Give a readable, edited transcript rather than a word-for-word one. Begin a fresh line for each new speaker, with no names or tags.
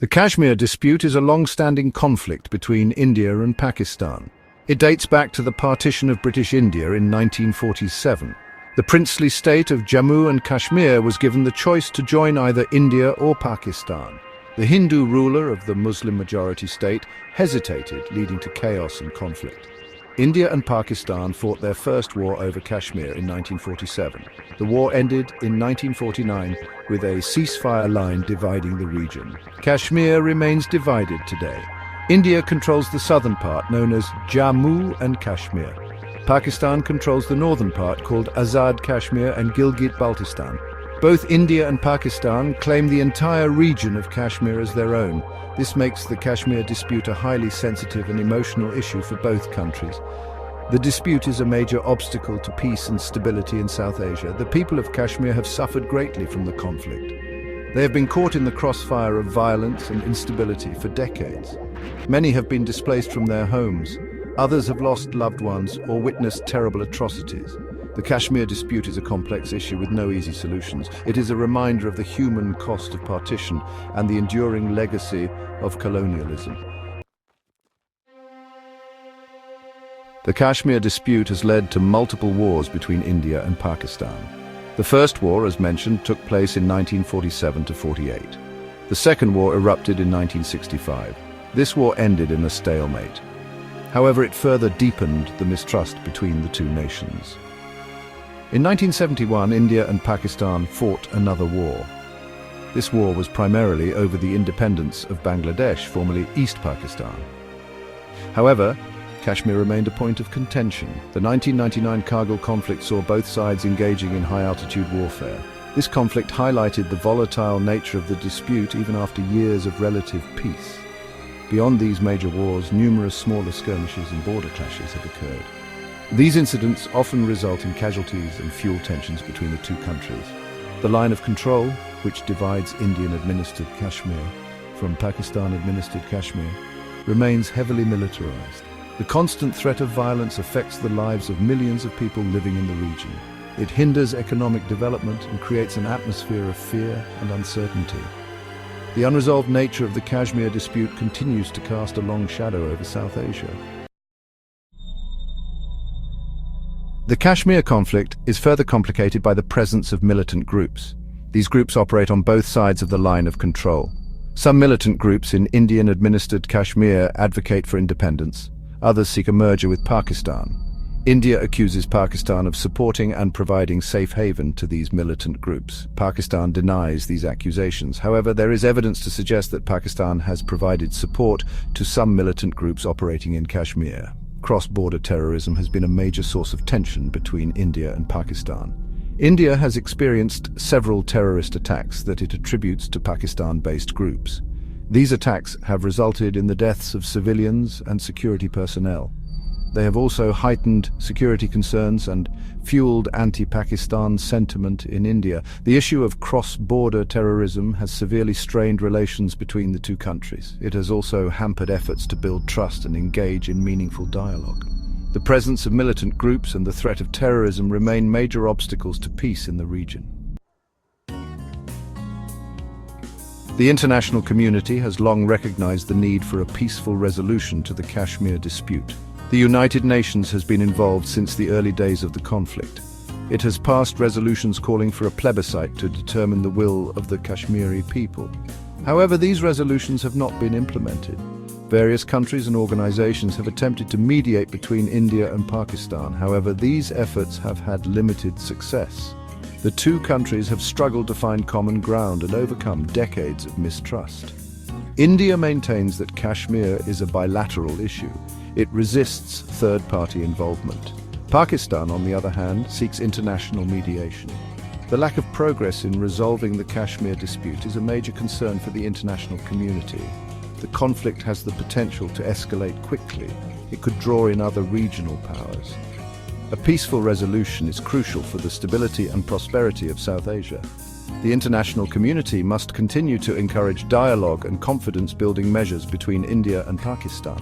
The Kashmir dispute is a long-standing conflict between India and Pakistan. It dates back to the partition of British India in 1947. The princely state of Jammu and Kashmir was given the choice to join either India or Pakistan. The Hindu ruler of the Muslim-majority state hesitated, leading to chaos and conflict. India and Pakistan fought their first war over Kashmir in 1947. The war ended in 1949 with a ceasefire line dividing the region. Kashmir remains divided today. India controls the southern part, known as Jammu and Kashmir. Pakistan controls the northern part, called Azad Kashmir and Gilgit-Baltistan. Both India and Pakistan claim the entire region of Kashmir as their own. This makes the Kashmir dispute a highly sensitive and emotional issue for both countries. The dispute is a major obstacle to peace and stability in South Asia. The people of Kashmir have suffered greatly from the conflict. They have been caught in the crossfire of violence and instability for decades. Many have been displaced from their homes. Others have lost loved ones or witnessed terrible atrocities. The Kashmir dispute is a complex issue with no easy solutions. It is a reminder of the human cost of partition and the enduring legacy of colonialism. The Kashmir dispute has led to multiple wars between India and Pakistan. The first war, as mentioned, took place in 1947-48. The second war erupted in 1965. This war ended in a stalemate. However, it further deepened the mistrust between the two nations. In 1971, India and Pakistan fought another war. This war was primarily over the independence of Bangladesh, formerly East Pakistan. However, Kashmir remained a point of contention. The 1999 Kargil conflict saw both sides engaging in high-altitude warfare. This conflict highlighted the volatile nature of the dispute even after years of relative peace. Beyond these major wars, numerous smaller skirmishes and border clashes have occurred. These incidents often result in casualties and fuel tensions between the two countries. The line of control, which divides Indian-administered Kashmir from Pakistan-administered Kashmir, remains heavily militarized. The constant threat of violence affects the lives of millions of people living in the region. It hinders economic development and creates an atmosphere of fear and uncertainty. The unresolved nature of the Kashmir dispute continues to cast a long shadow over South Asia. The Kashmir conflict is further complicated by the presence of militant groups. These groups operate on both sides of the line of control. Some militant groups in Indian-administered Kashmir advocate for independence. Others seek a merger with Pakistan. India accuses Pakistan of supporting and providing safe haven to these militant groups. Pakistan denies these accusations. However, there is evidence to suggest that Pakistan has provided support to some militant groups operating in Kashmir. Cross-border terrorism has been a major source of tension between India and Pakistan. India has experienced several terrorist attacks that it attributes to Pakistan-based groups. These attacks have resulted in the deaths of civilians and security personnel. They have also heightened security concerns and fueled anti-Pakistan sentiment in India. The issue of cross-border terrorism has severely strained relations between the two countries. It has also hampered efforts to build trust and engage in meaningful dialogue. The presence of militant groups and the threat of terrorism remain major obstacles to peace in the region. The international community has long recognized the need for a peaceful resolution to the Kashmir dispute. The United Nations has been involved since the early days of the conflict. It has passed resolutions calling for a plebiscite to determine the will of the Kashmiri people. However, these resolutions have not been implemented. Various countries and organizations have attempted to mediate between India and Pakistan. However, these efforts have had limited success. The two countries have struggled to find common ground and overcome decades of mistrust. India maintains that Kashmir is a bilateral issue. It resists third-party involvement. Pakistan, on the other hand, seeks international mediation. The lack of progress in resolving the Kashmir dispute is a major concern for the international community. The conflict has the potential to escalate quickly. It could draw in other regional powers. A peaceful resolution is crucial for the stability and prosperity of South Asia. The international community must continue to encourage dialogue and confidence-building measures between India and Pakistan.